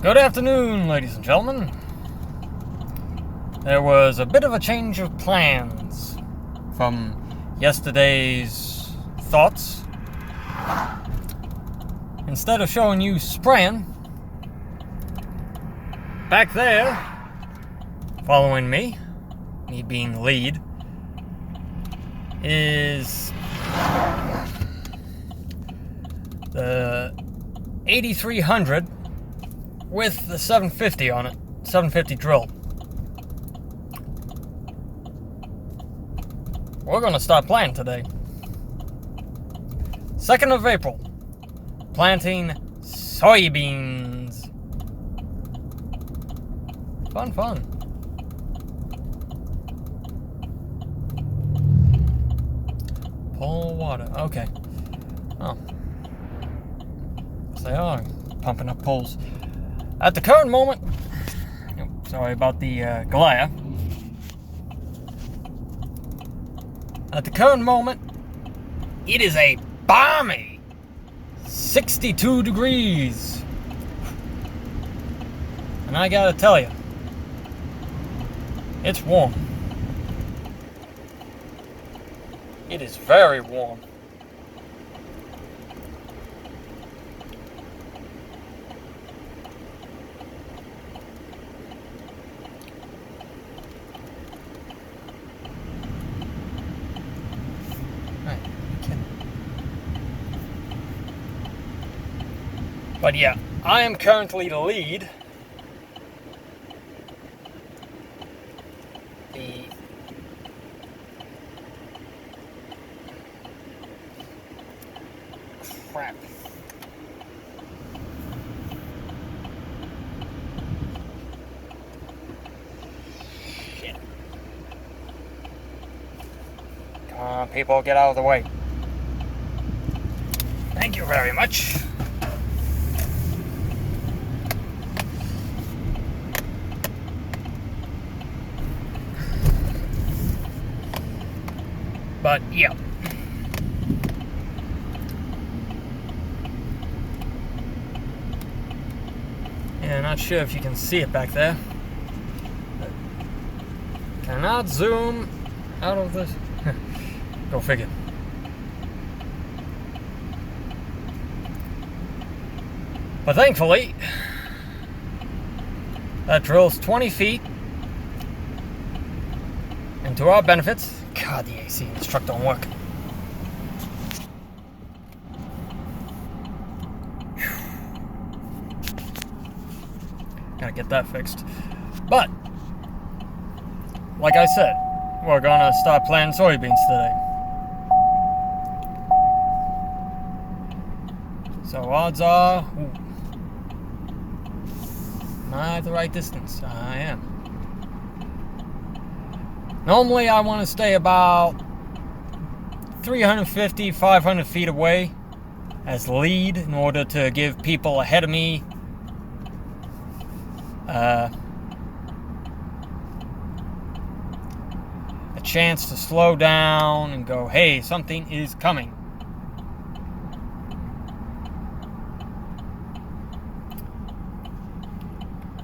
Good afternoon, ladies and gentlemen. There was a bit of a change of plans from yesterday's thoughts. Instead of showing you spraying, back there, following me being the lead, is the 8300 with the 750 on it, 750 drill. We're gonna start planting today. 2nd of April, planting soybeans. Fun. Pull water, okay. Oh. Yes, they are pumping up pulls. At the current moment, sorry about the glare. At the current moment, it is a balmy 62 degrees. And I gotta tell you, it's warm. It is very warm. But yeah, I am currently the lead. Crap. Shit. Come on, people, get out of the way. Thank you very much. But yeah. Yeah, not sure if you can see it back there. Cannot zoom out of this. Go figure. But thankfully, that drill's 20 feet. And to our benefits, God, the AC in this truck don't work. Gotta get that fixed. But, like I said, we're gonna start planting soybeans today. So odds are, am I at the right distance? I am. Normally I want to stay about 350, 500 feet away as lead in order to give people ahead of me a chance to slow down and go, hey, something is coming.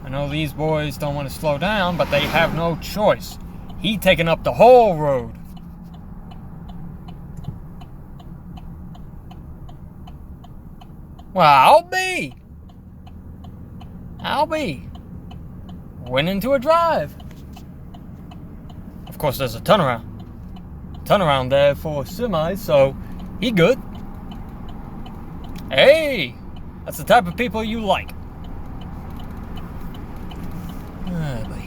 I know these boys don't want to slow down, but they have no choice. He taking up the whole road. Well, I'll be. Went into a drive. Of course, there's a turnaround there for semis, so he good. Hey, that's the type of people you like. Ah, buddy.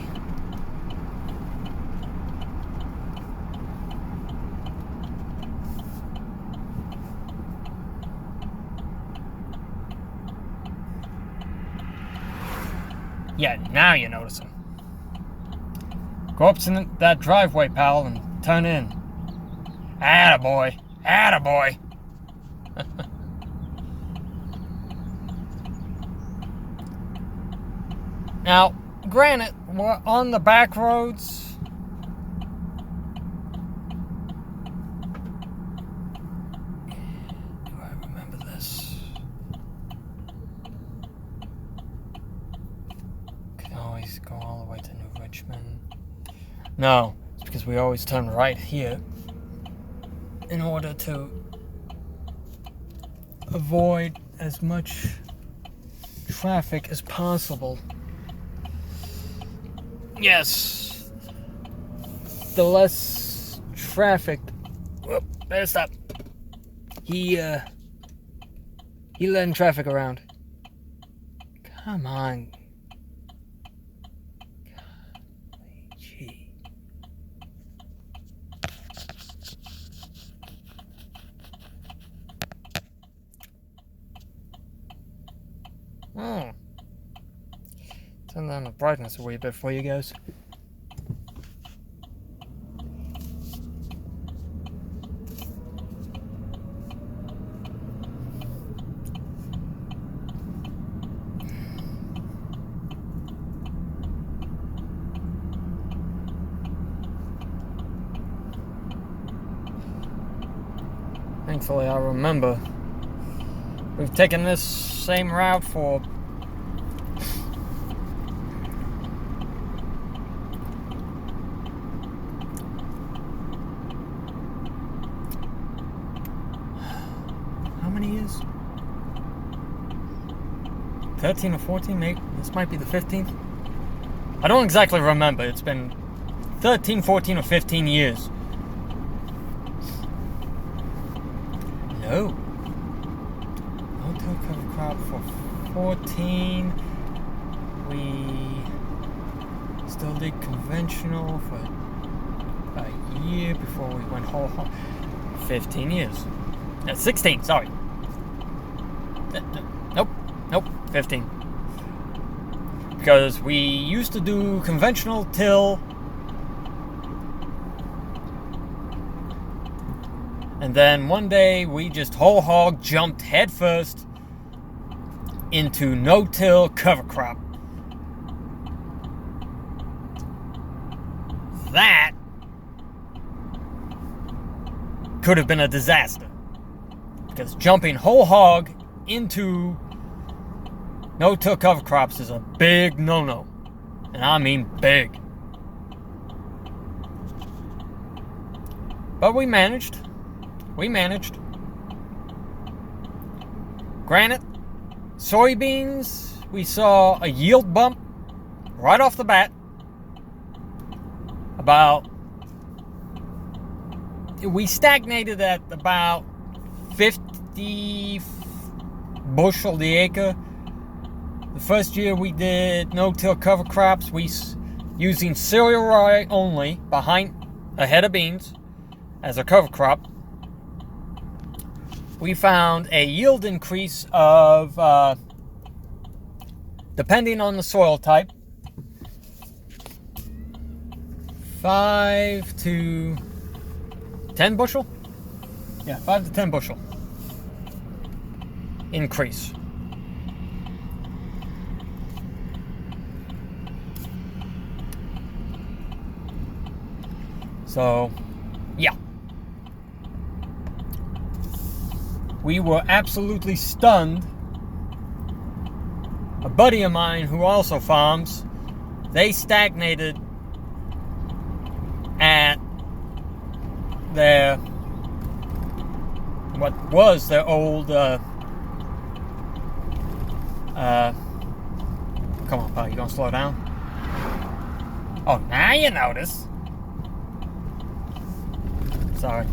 Yeah, now you notice him. Go up to that driveway, pal, and turn in. Attaboy. Attaboy. Now, granted, we're on the back roads. Do I remember this? always go all the way to New Richmond. No, it's because we always turn right here in order to avoid as much traffic as possible. Yes, the less traffic. Whoop, better stop. He letting traffic around. Come on. Gee. Turn down the brightness a wee bit for you guys. Thankfully, I remember. We've taken this same route for how many years? 13 or 14, maybe. This might be the 15th. I don't exactly remember. It's been 13, 14, or 15 years. No. No-till cover crop for 14. We still did conventional for a year before we went whole. 15 years. 16, sorry. Nope, 15. Because we used to do conventional till, and then one day we just whole hog jumped headfirst into no-till cover crop. That could have been a disaster. Because jumping whole hog into no-till cover crops is a big no-no. And I mean big. But we managed. Granted, soybeans, we saw a yield bump right off the bat. We stagnated at about 50 bushel the acre. The first year we did no-till cover crops, we using cereal rye only ahead of beans as a cover crop. We found a yield increase of, depending on the soil type, 5 to 10 bushel? Yeah, 5 to 10 bushel increase. So, yeah. We were absolutely stunned. A buddy of mine who also farms, they stagnated at what was their old, come on, pal, you gonna slow down? Oh, now you notice. Sorry.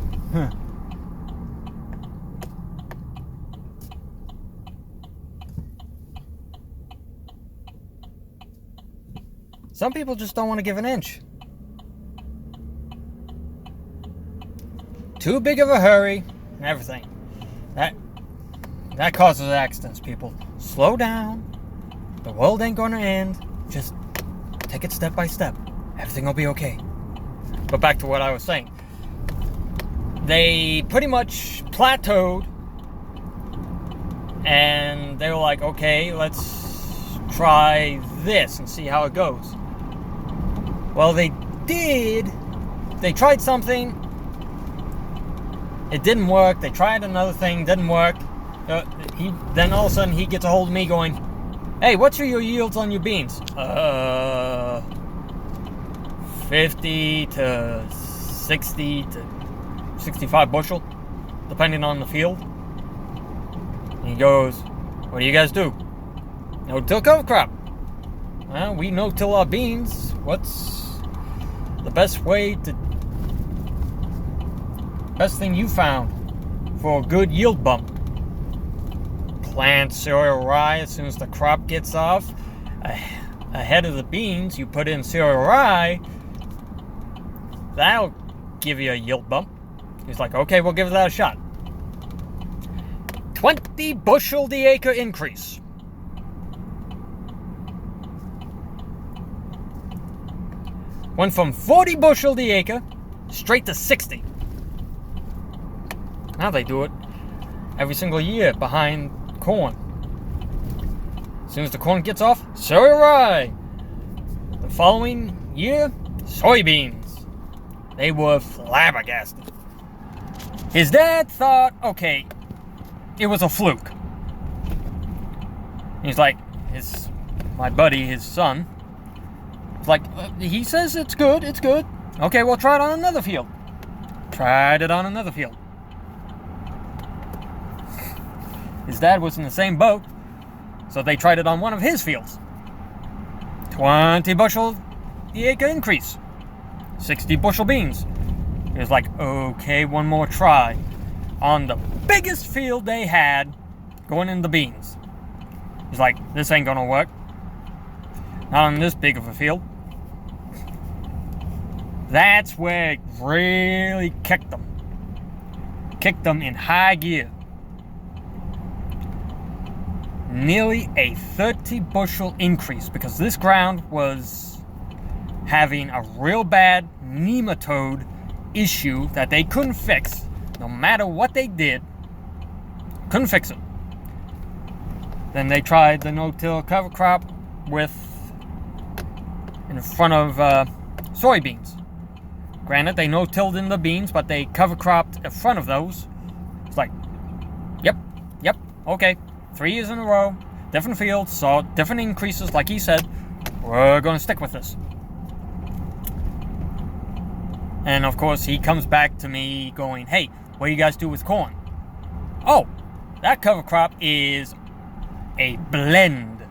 Some people just don't want to give an inch. Too big of a hurry and everything. That causes accidents, people. Slow down. The world ain't gonna end. Just take it step by step. Everything will be okay. But back to what I was saying. They pretty much plateaued. And they were like, okay, let's try this and see how it goes. Well, they did. They tried something. It didn't work. They tried another thing. Didn't work. Then all of a sudden he gets a hold of me going, Hey, what's your yields on your beans? 50 to 60 to 65 bushel, depending on the field. And he goes, what do you guys do? No-till cover crop. Well, we no-till our beans. What's the best thing you found for a good yield bump? Plant cereal rye as soon as the crop gets off. Ahead of the beans, you put in cereal rye. That'll give you a yield bump. He's like, okay, we'll give that a shot. 20 bushel the acre increase. Went from 40 bushel the acre straight to 60. Now they do it every single year behind corn. As soon as the corn gets off, cereal rye. The following year, soybeans. They were flabbergasted. His dad thought, okay, it was a fluke. He's like, my buddy, his son, was like, he says it's good. Okay, we'll try it on another field. Tried it on another field. His dad was in the same boat, so they tried it on one of his fields. 20 bushel the acre increase. 60 bushel beans. He was like, okay, one more try. On the biggest field they had, going in the beans. He's like, this ain't gonna work. Not on this big of a field. That's where it really kicked them. Kicked them in high gear. Nearly a 30 bushel increase because this ground was having a real bad nematode issue that they couldn't fix. No matter what they did, couldn't fix it. Then they tried the no-till cover crop in front of soybeans. Granted, they no-tilled in the beans, but they cover cropped in front of those. It's like, yep, okay. 3 years in a row, different fields, saw different increases, like he said. We're going to stick with this. And of course, he comes back to me going, hey, what do you guys do with corn? Oh, that cover crop is a blend.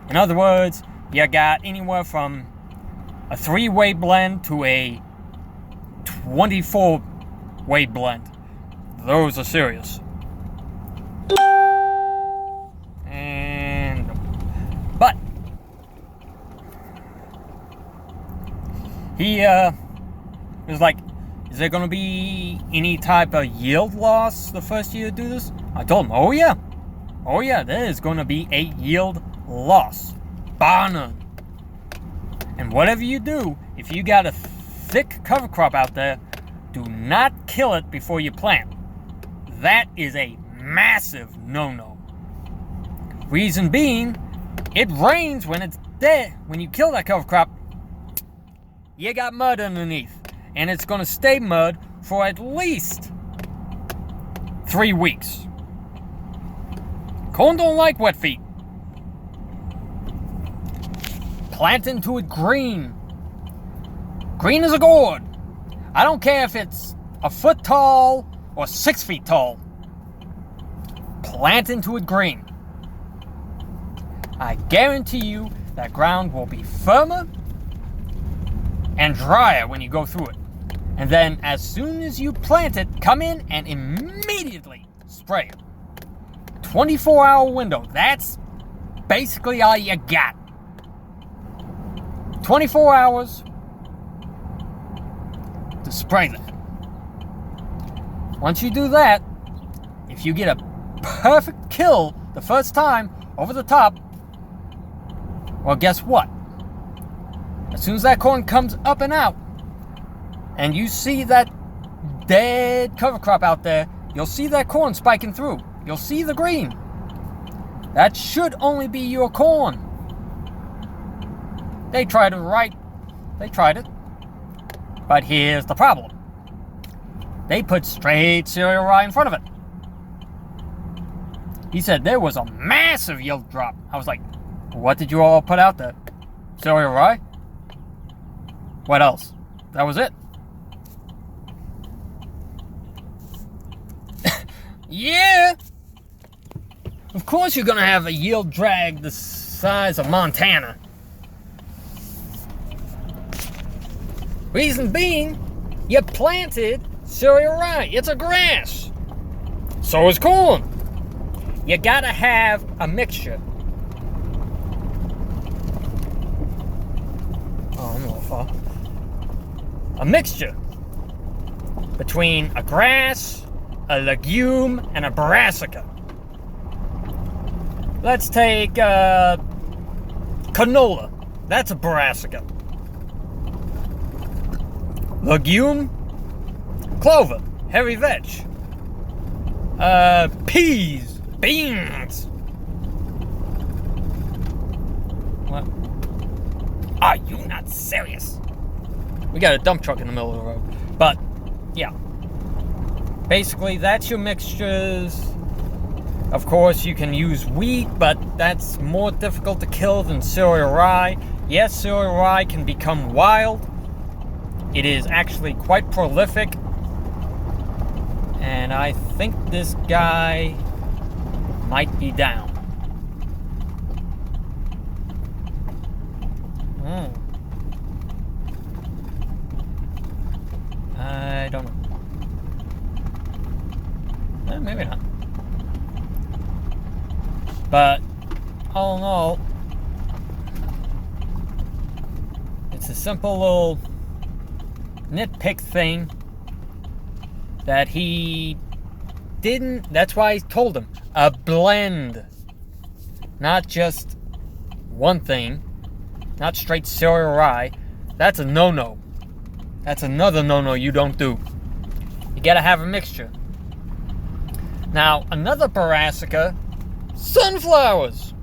In other words, you got anywhere from a 3-way blend to a 24-way blend. Those are serious. But he was like, is there going to be any type of yield loss the first year to do this? I told him, oh yeah, there is going to be a yield loss. Bar none. And whatever you do, if you got a thick cover crop out there, do not kill it before you plant. That is a massive no-no. Reason being, it rains when it's dead. When you kill that cover crop, you got mud underneath. And it's going to stay mud for at least 3 weeks. Corn don't like wet feet. Plant into it green. Green as a gourd. I don't care if it's a foot tall or 6 feet tall. Plant into it green. I guarantee you that ground will be firmer and drier when you go through it. And then as soon as you plant it, come in and immediately spray it. 24-hour window. That's basically all you got. 24 hours to spray that. Once you do that, if you get a perfect kill the first time over the top, well, guess what? As soon as that corn comes up and out, and you see that dead cover crop out there, you'll see that corn spiking through. You'll see the green. That should only be your corn. They tried it right. They tried it. But here's the problem. They put straight cereal rye in front of it. He said there was a massive yield drop. I was like, What did you all put out there? Cereal rye? What else? That was it? Yeah! Of course you're gonna have a yield drag the size of Montana. Reason being, you planted cereal rye. It's a grass. So is corn. You gotta have a mixture. Oh, I'm a little far. A mixture between a grass, a legume, and a brassica. Let's take canola. That's a brassica. Legume, clover, hairy veg. Peas, beans. What? Are you not serious? We got a dump truck in the middle of the road. But, yeah. Basically, that's your mixtures. Of course, you can use wheat, but that's more difficult to kill than cereal rye. Yes, cereal rye can become wild. It is actually quite prolific. And I think this guy might be down. I don't know. Maybe not. But, all in all, it's a simple little nitpick thing that he didn't. That's why I told him a blend, not just one thing, not straight cereal rye. That's a no-no. That's another no-no you don't do. You gotta have a mixture. Now, another brassica, sunflowers.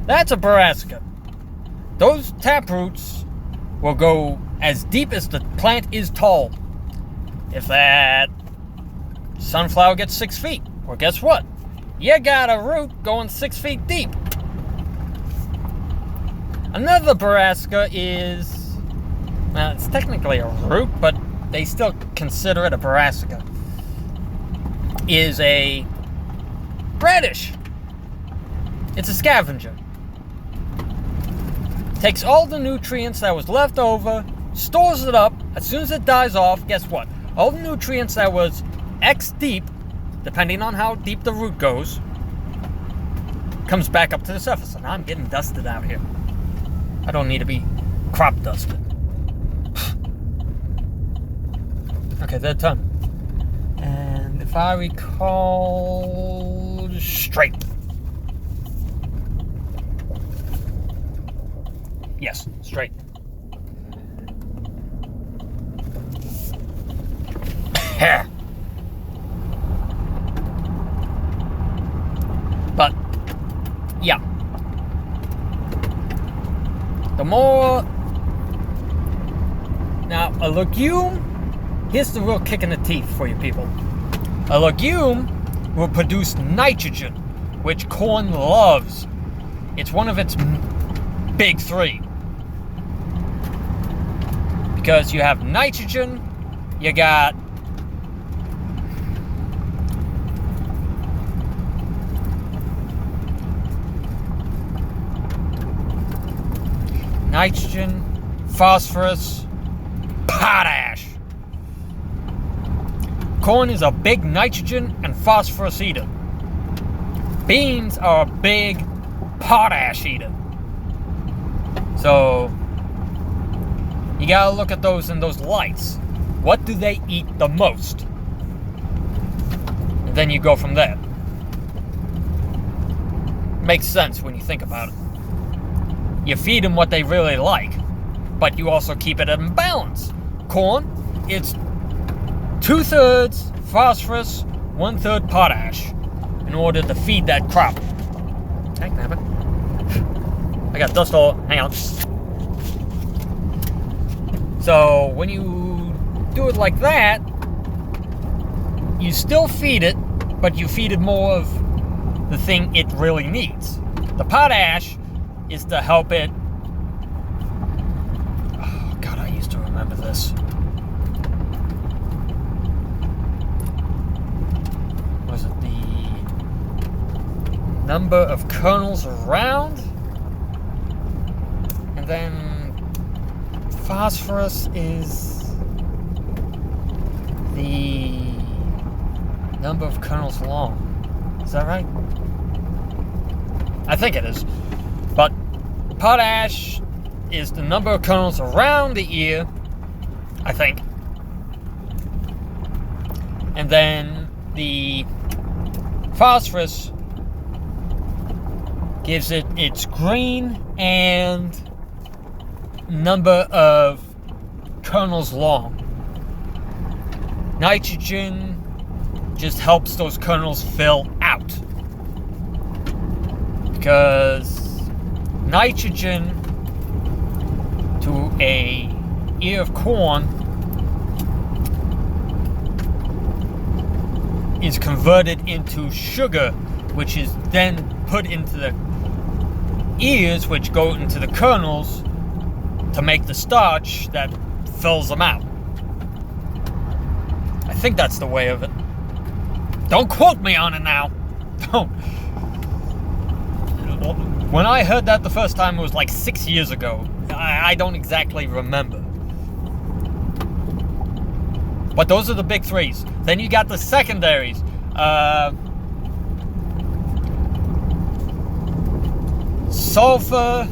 That's a brassica. Those taproots will go as deep as the plant is tall. If that sunflower gets 6 feet, well, guess what? You got a root going 6 feet deep. Another brassica is, well, it's technically a root, but they still consider it a brassica, is a radish. It's a scavenger. Takes all the nutrients that was left over, stores it up. As soon as it dies off, guess what? All the nutrients that was X deep, depending on how deep the root goes, comes back up to the surface. And I'm getting dusted out here. I don't need to be crop dusted. Okay, they're done. And if I recall, straight. Yes, straight. But, yeah. The more... Now, a legume, here's the real kick in the teeth for you people. A legume will produce nitrogen, which corn loves. It's one of its big three. Because you have nitrogen, you got nitrogen, phosphorus, potash. Corn is a big nitrogen and phosphorus eater. Beans are a big potash eater. So you gotta look at those in those lights. What do they eat the most? And then you go from there. Makes sense when you think about it. You feed them what they really like, but you also keep it in balance. Corn, it's 2/3 phosphorus, 1/3 potash in order to feed that crop. Heck, nabbit. I got dust all. Hang on. So when you do it like that, you still feed it, but you feed it more of the thing it really needs. The potash is to help it. Oh, God, I used to remember this. Was it the number of kernels around? And then phosphorus is the number of kernels long. Is that right? I think it is. But potash is the number of kernels around the ear, I think. And then the phosphorus gives it its green and number of kernels long. Nitrogen just helps those kernels fill out. Because nitrogen to a ear of corn is converted into sugar, which is then put into the ears, which go into the kernels to make the starch that fills them out. I think that's the way of it. Don't quote me on it now. Don't. When I heard that the first time, it was like 6 years ago. I don't exactly remember. But those are the big threes. Then you got the secondaries. Sulfur,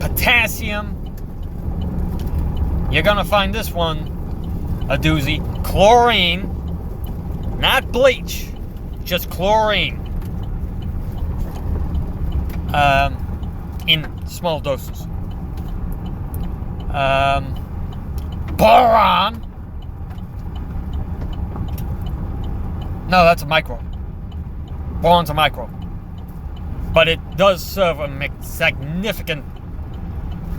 potassium. You're gonna find this one a doozy. Chlorine, not bleach, just chlorine. In small doses. Boron. No, that's a micro. Boron's a micro. But it does serve a significant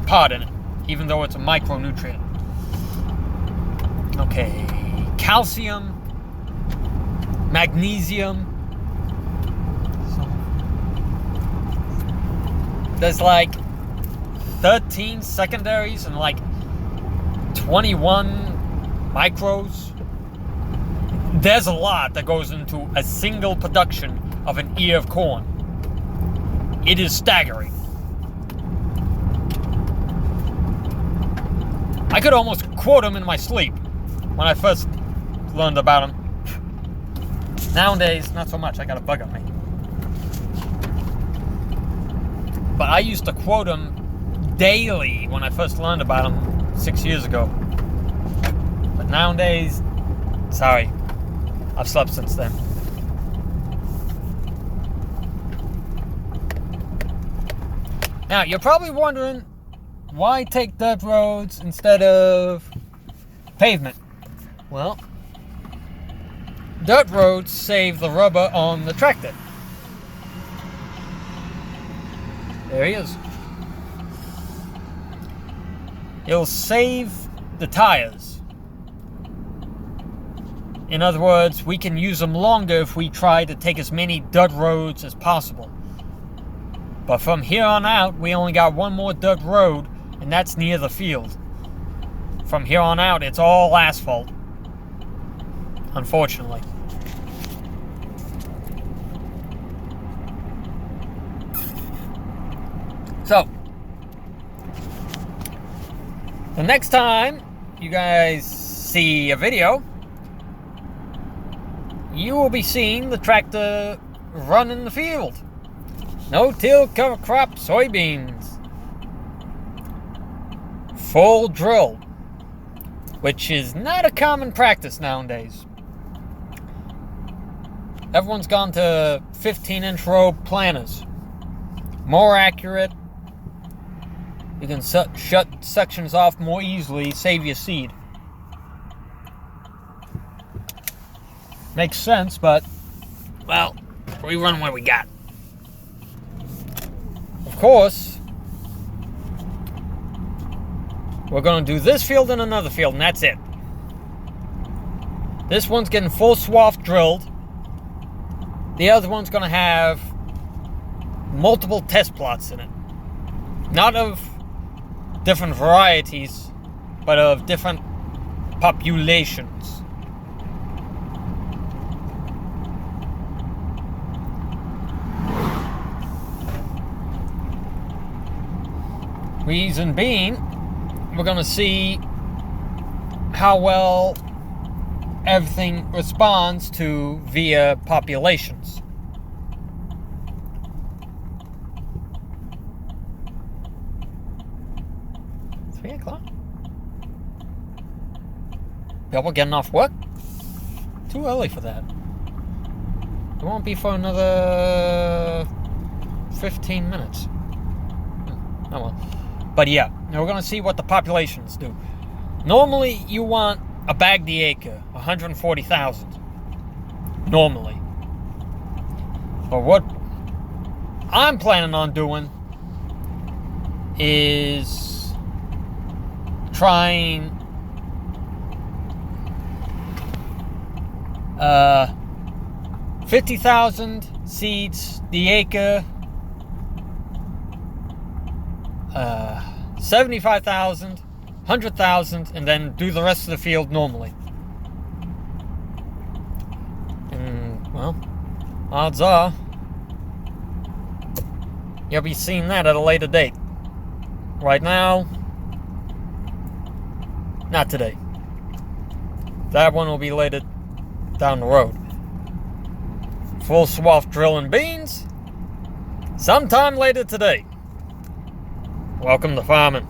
part in it, even though it's a micronutrient. Okay. Calcium. Magnesium. There's like 13 secondaries and like 21 micros. There's a lot that goes into a single production of an ear of corn. It is staggering. I could almost quote them in my sleep when I first learned about them. Nowadays, not so much. I got a bug on me. But I used to quote them daily when I first learned about them 6 years ago. But nowadays, sorry, I've slept since then. Now, you're probably wondering, why take dirt roads instead of pavement? Well, dirt roads save the rubber on the tractor. There he is. It'll save the tires. In other words, we can use them longer if we try to take as many dirt roads as possible. But from here on out, we only got one more dirt road, and that's near the field. From here on out, it's all asphalt. Unfortunately. So, the next time you guys see a video, you will be seeing the tractor run in the field. No-till cover crop soybeans. Full drill, which is not a common practice nowadays. Everyone's gone to 15-inch row planters. More accurate. You can shut sections off more easily, save your seed. Makes sense, but, well, we run what we got. Of course, we're going to do this field and another field, and that's it. This one's getting full swath drilled. The other one's going to have multiple test plots in it. Not of different varieties, but of different populations. Reason being, we're going to see how well everything responds to via populations. People getting off work? Too early for that. It won't be for another 15 minutes. Oh well. But yeah, we're going to see what the populations do. Normally, you want a bag the acre, 140,000. Normally. But what I'm planning on doing is trying 50,000 seeds the acre, 75,000, 100,000, and then do the rest of the field normally. And, well, odds are you'll be seeing that at a later date. Right now, not today. That one will be later down the road. Full swath drilling beans sometime later today. Welcome to farming.